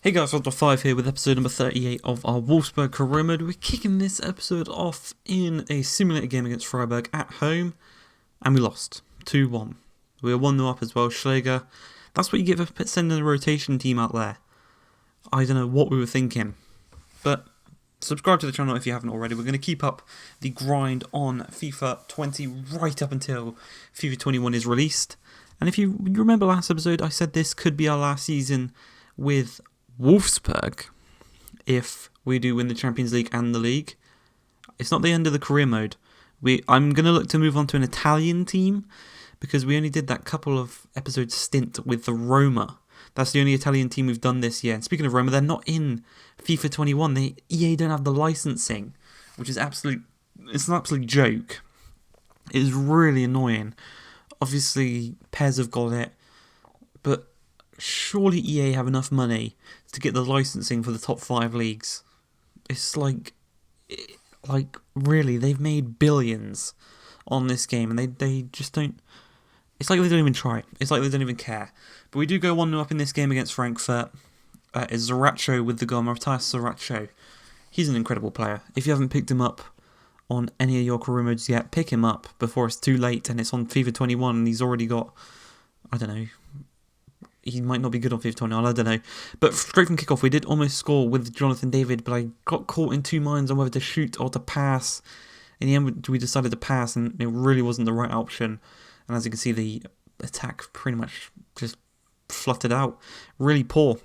Hey guys, Ep38 here with episode number 38 of our Wolfsburg career mode. We're kicking this episode off in a simulator game against Freiburg at home, and we lost 2-1. We were 1-0 up as well. Schläger, that's what you get for sending a rotation team out there. I don't know what we were thinking, but subscribe to the channel if you haven't already. We're going to keep up the grind on FIFA 20 right up until FIFA 21 is released. And if you remember last episode, I said this could be our last season with Wolfsburg if we do win the Champions League and the league. It's not the end of the career mode. I'm going to look to move on to an Italian team because we only did that couple of episodes stint with the Roma. That's the only Italian team we've done this year. And speaking of Roma, they're not in FIFA 21. EA don't have the licensing, which is an absolute joke. It is really annoying. Obviously, PES have got it, but surely EA have enough money to get the licensing for the top 5 leagues. It's like really, they've made billions on this game, and they just don't. It's like they don't even try. It's like they don't even care. But we do go 1-0 up in this game against Frankfurt. It's Zarracho with the goal. Matthias Zarracho. He's an incredible player. If you haven't picked him up on any of your career modes yet, pick him up before it's too late and it's on FIFA 21 and he's already got, I don't know, he might not be good on FIFA 21, I don't know. But straight from kickoff, we did almost score with Jonathan David, but I got caught in two minds on whether to shoot or to pass. In the end, we decided to pass, and it really wasn't the right option. And as you can see, the attack pretty much just fluttered out. Really poor.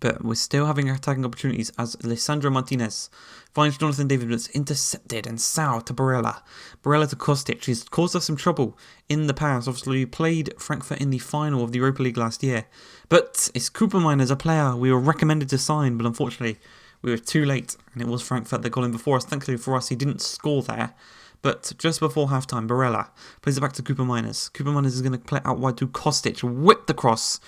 But we're still having attacking opportunities as Alessandro Martinez finds Jonathan David, but it's intercepted, and Sau to Barella. Barella to Kostic. He's caused us some trouble in the past. Obviously, we played Frankfurt in the final of the Europa League last year. But it's Coopermine as a player we were recommended to sign, but unfortunately, we were too late, and it was Frankfurt that got him before us. Thankfully for us, he didn't score there. But just before halftime, Barella plays it back to Coopermines. Coopermines is going to play out wide to Kostic, whip the cross.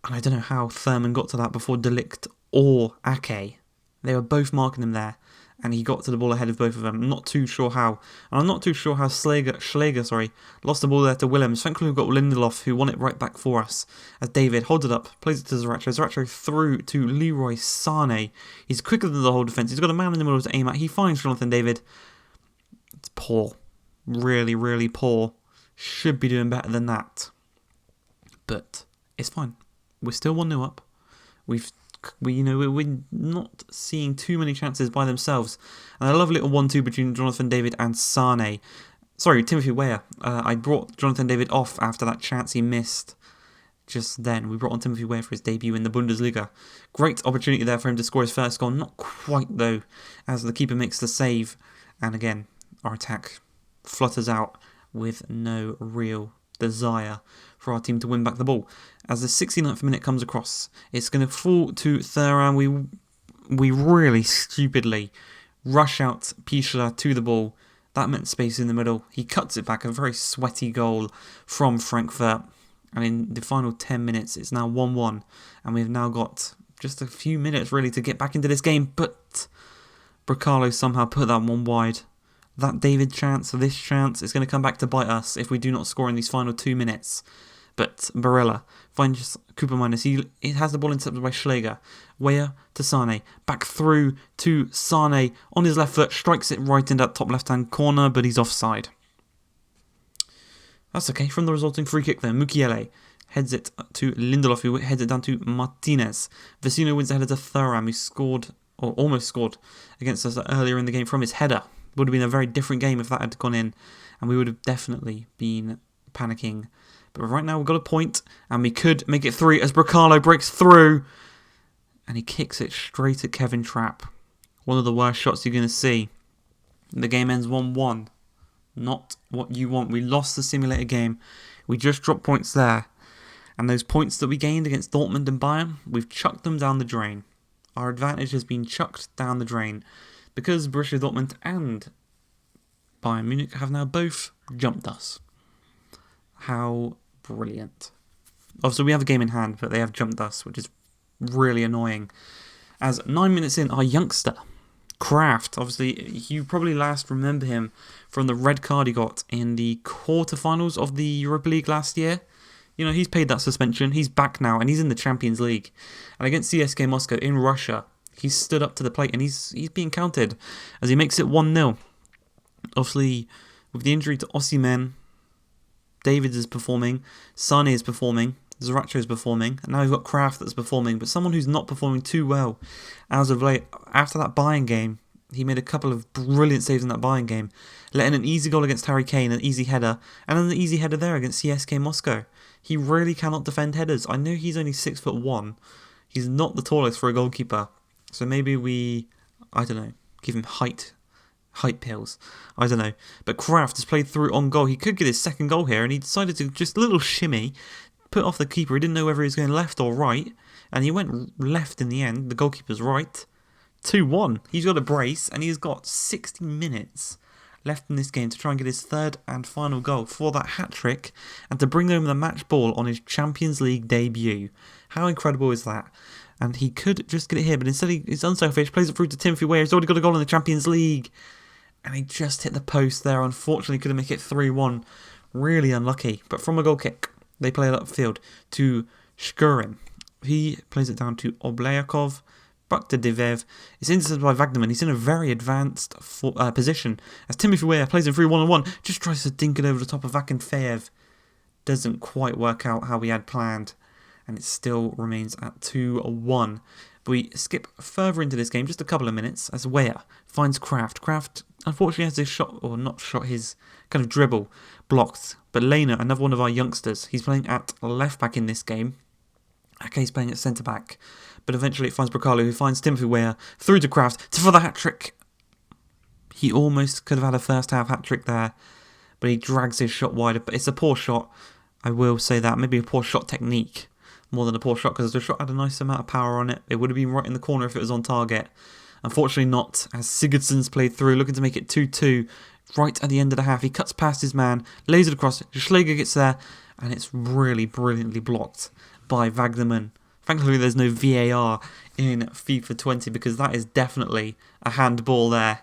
And I don't know how Thurman got to that before Delict or Ake. They were both marking him there, and he got to the ball ahead of both of them. I'm not too sure how. And I'm not too sure how Schläger lost the ball there to Willems. Thankfully, we've got Lindelof, who won it right back for us. As David holds it up, plays it to Zarracho. Zarracho through to Leroy Sané. He's quicker than the whole defence. He's got a man in the middle to aim at. He finds Jonathan David. It's poor. Really, really poor. Should be doing better than that. But it's fine. We're still 1-0 up. We're not seeing too many chances by themselves. And a lovely little 1-2 between Jonathan David and Sané. Sorry, Timothy Weah. I brought Jonathan David off after that chance he missed just then. We brought on Timothy Weah for his debut in the Bundesliga. Great opportunity there for him to score his first goal. Not quite, though, as the keeper makes the save. And again, our attack flutters out with no real desire for our team to win back the ball. As the 69th minute comes across, it's going to fall to Thuram. We really stupidly rush out Pichler to the ball. That meant space in the middle. He cuts it back, a very sweaty goal from Frankfurt. And in the final 10 minutes, it's now 1-1. And we've now got just a few minutes really to get back into this game. But Bracalo somehow put that one wide. That David chance, or this chance, is going to come back to bite us if we do not score in these final 2 minutes. But Barella finds Coopermines. He has the ball intercepted by Schläger. Weah to Sané. Back through to Sané on his left foot. Strikes it right in that top left-hand corner, but he's offside. That's okay. From the resulting free kick there, Mukiele heads it to Lindelof, who heads it down to Martinez. Vecino wins the header to Thuram, who scored, or almost scored, against us earlier in the game from his header. Would have been a very different game if that had gone in, and we would have definitely been panicking. But right now we've got a point, and we could make it 3 as Bracalo breaks through, and he kicks it straight at Kevin Trapp. One of the worst shots you're going to see. The game ends 1-1. Not what you want. We lost the simulator game. We just dropped points there, and those points that we gained against Dortmund and Bayern, we've chucked them down the drain. Our advantage has been chucked down the drain, because Borussia Dortmund and Bayern Munich have now both jumped us. How brilliant. Obviously, we have a game in hand, but they have jumped us, which is really annoying. As 9 minutes in, our youngster, Kraft, obviously, you probably last remember him from the red card he got in the quarterfinals of the Europa League last year. You know, he's paid that suspension. He's back now, and he's in the Champions League. And against CSKA Moscow in Russia, he's stood up to the plate, and he's being counted as he makes it 1-0. Obviously, with the injury to Osimhen, David is performing, Sane is performing, Zaracho is performing, and now we've got Kraft that's performing, but someone who's not performing too well as of late. After that Bayern game, he made a couple of brilliant saves in that Bayern game, letting an easy goal against Harry Kane, an easy header, and then an easy header there against CSKA Moscow. He really cannot defend headers. I know he's only 6'1". He's not the tallest for a goalkeeper, so maybe we, I don't know, give him height pills. I don't know. But Kraft has played through on goal. He could get his second goal here, and he decided to just a little shimmy, put off the keeper. He didn't know whether he was going left or right, and he went left in the end. The goalkeeper's right. 2-1. He's got a brace, and he's got 60 minutes left in this game to try and get his third and final goal for that hat-trick and to bring home the match ball on his Champions League debut. How incredible is that? And he could just get it here, but instead he's unselfish, plays it through to Timothy Weah. He's already got a goal in the Champions League. And he just hit the post there. Unfortunately, couldn't make it 3-1. Really unlucky. But from a goal kick, they play it upfield to Shkurin. He plays it down to Obleyakov. Back to Divev. It's intercepted by Wagnerman. He's in a very advanced position as Timothy Weah plays it through 1-on-1. Just tries to dink it over the top of Akinfeev. Doesn't quite work out how we had planned. And it still remains at 2-1. We skip further into this game, just a couple of minutes, as Weah finds Kraft. Kraft, unfortunately, has his shot, or not shot, his kind of dribble blocked. But Lena, another one of our youngsters, he's playing at left back in this game. Ake's playing at centre back. But eventually it finds Bracalo, who finds Timothy Weah through to Kraft for the hat-trick. He almost could have had a first-half hat-trick there, but he drags his shot wider. But it's a poor shot, I will say that. Maybe a poor shot technique more than a poor shot, because the shot had a nice amount of power on it. It would have been right in the corner if it was on target. Unfortunately not, as Sigurdsson's played through, looking to make it 2-2 right at the end of the half. He cuts past his man, lays it across, Schläger gets there, and it's really brilliantly blocked by Wagnerman. Thankfully there's no VAR in FIFA 20, because that is definitely a handball there.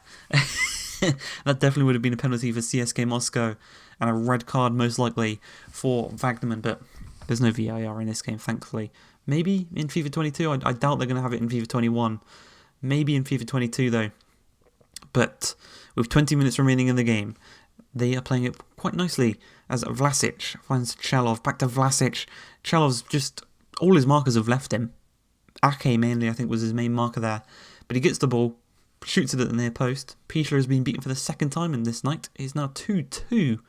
That definitely would have been a penalty for CSKA Moscow, and a red card most likely for Wagnerman, but there's no VAR in this game, thankfully. Maybe in FIFA 22, I doubt they're going to have it in FIFA 21. Maybe in FIFA 22 though. But with 20 minutes remaining in the game, they are playing it quite nicely as Vlasic finds Chalov. Back to Vlasic. Chalov's just, all his markers have left him. Ake mainly, I think, was his main marker there. But he gets the ball, shoots it at the near post. Pichler has been beaten for the second time in this night. It's now 2-2.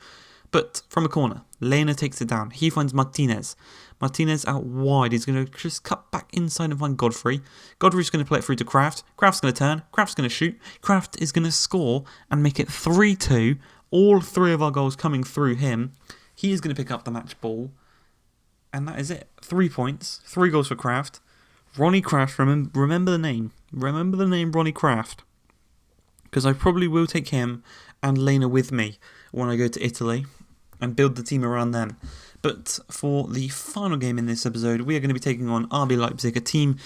But from a corner, Lena takes it down. He finds Martinez. Martinez out wide. He's going to just cut back inside and find Godfrey. Godfrey's going to play it through to Kraft. Kraft's going to turn. Kraft's going to shoot. Kraft is going to score and make it 3-2. All three of our goals coming through him. He is going to pick up the match ball. And that is it. 3 points. 3 goals for Kraft. Ronnie Kraft. Remember the name. Remember the name Ronnie Kraft. Because I probably will take him and Lena with me when I go to Italy and build the team around them. But for the final game in this episode, we are going to be taking on RB Leipzig, a team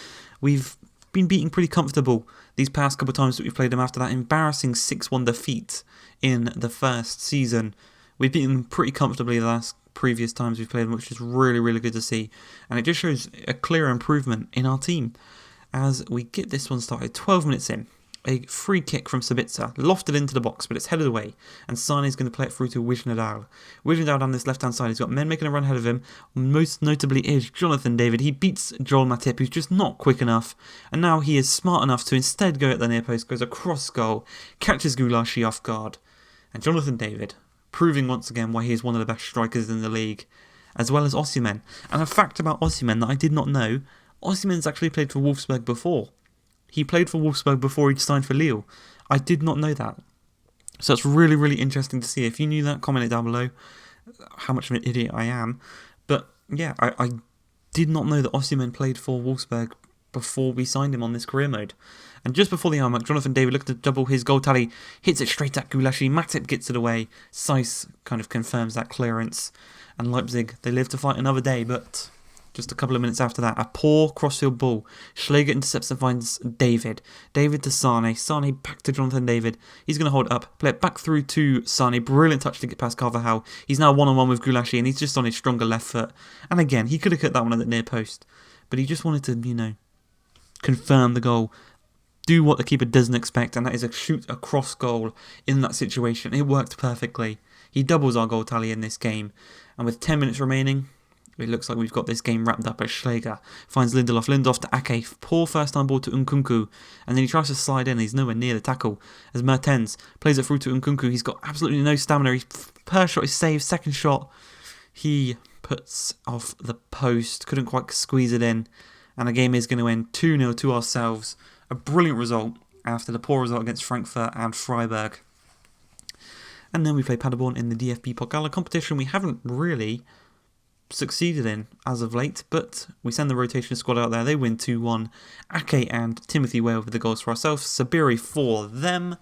we've been beating pretty comfortable these past couple of times that we've played them after that embarrassing 6-1 defeat in the first season. We've beaten them pretty comfortably the last previous times we've played them, which is really, really good to see. And it just shows a clear improvement in our team as we get this one started. 12 minutes in. A free kick from Sabitzer, lofted into the box, but it's headed away, and Sane is going to play it through to Wijnaldum. Wijnaldum down this left-hand side, he's got men making a run ahead of him, most notably is Jonathan David. He beats Joel Matip, who's just not quick enough, and now he is smart enough to instead go at the near post, goes across goal, catches Gulashi off guard, and Jonathan David, proving once again why he is one of the best strikers in the league, as well as Osimhen. And a fact about Osimhen that I did not know, Osimhen's actually played for Wolfsburg before. He played for Wolfsburg before he signed for Lille. I did not know that. So it's really, really interesting to see. If you knew that, comment it down below how much of an idiot I am. But yeah, I did not know that Osimhen played for Wolfsburg before we signed him on this career mode. And just before the hour mark, Jonathan David looked to double his goal tally, hits it straight at Gulashi. Matip gets it away. Seiss kind of confirms that clearance. And Leipzig, they live to fight another day, but Just a couple of minutes after that, a poor crossfield ball. Schläger intercepts and finds David. David to Sane. Sane back to Jonathan David. He's going to hold it up. Play it back through to Sane. Brilliant touch to get past Carvajal. He's now one-on-one with Gulashi, and he's just on his stronger left foot. And again, he could have cut that one at the near post. But he just wanted to, confirm the goal. Do what the keeper doesn't expect, and that is a shoot across goal in that situation. It worked perfectly. He doubles our goal tally in this game. And with 10 minutes remaining, it looks like we've got this game wrapped up as Schläger finds Lindelof. Lindelof to Ake. Poor first time ball to Nkunku. And then he tries to slide in. He's nowhere near the tackle. As Mertens plays it through to Nkunku. He's got absolutely no stamina. His first shot is saved. Second shot, he puts off the post. Couldn't quite squeeze it in. And the game is going to end 2-0 to ourselves. A brilliant result after the poor result against Frankfurt and Freiburg. And then we play Paderborn in the DFB Pokal, a competition we haven't really succeeded in as of late, but we send the rotation squad out there. They win 2-1. Ake and Timothy Whale with the goals for ourselves. Sabiri for them.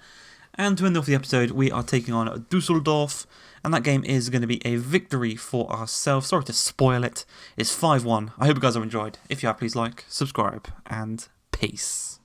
And to end off the episode, we are taking on Dusseldorf, and that game is going to be a victory for ourselves. Sorry to spoil it. It's 5-1. I hope you guys have enjoyed. If you have, please like, subscribe, and peace.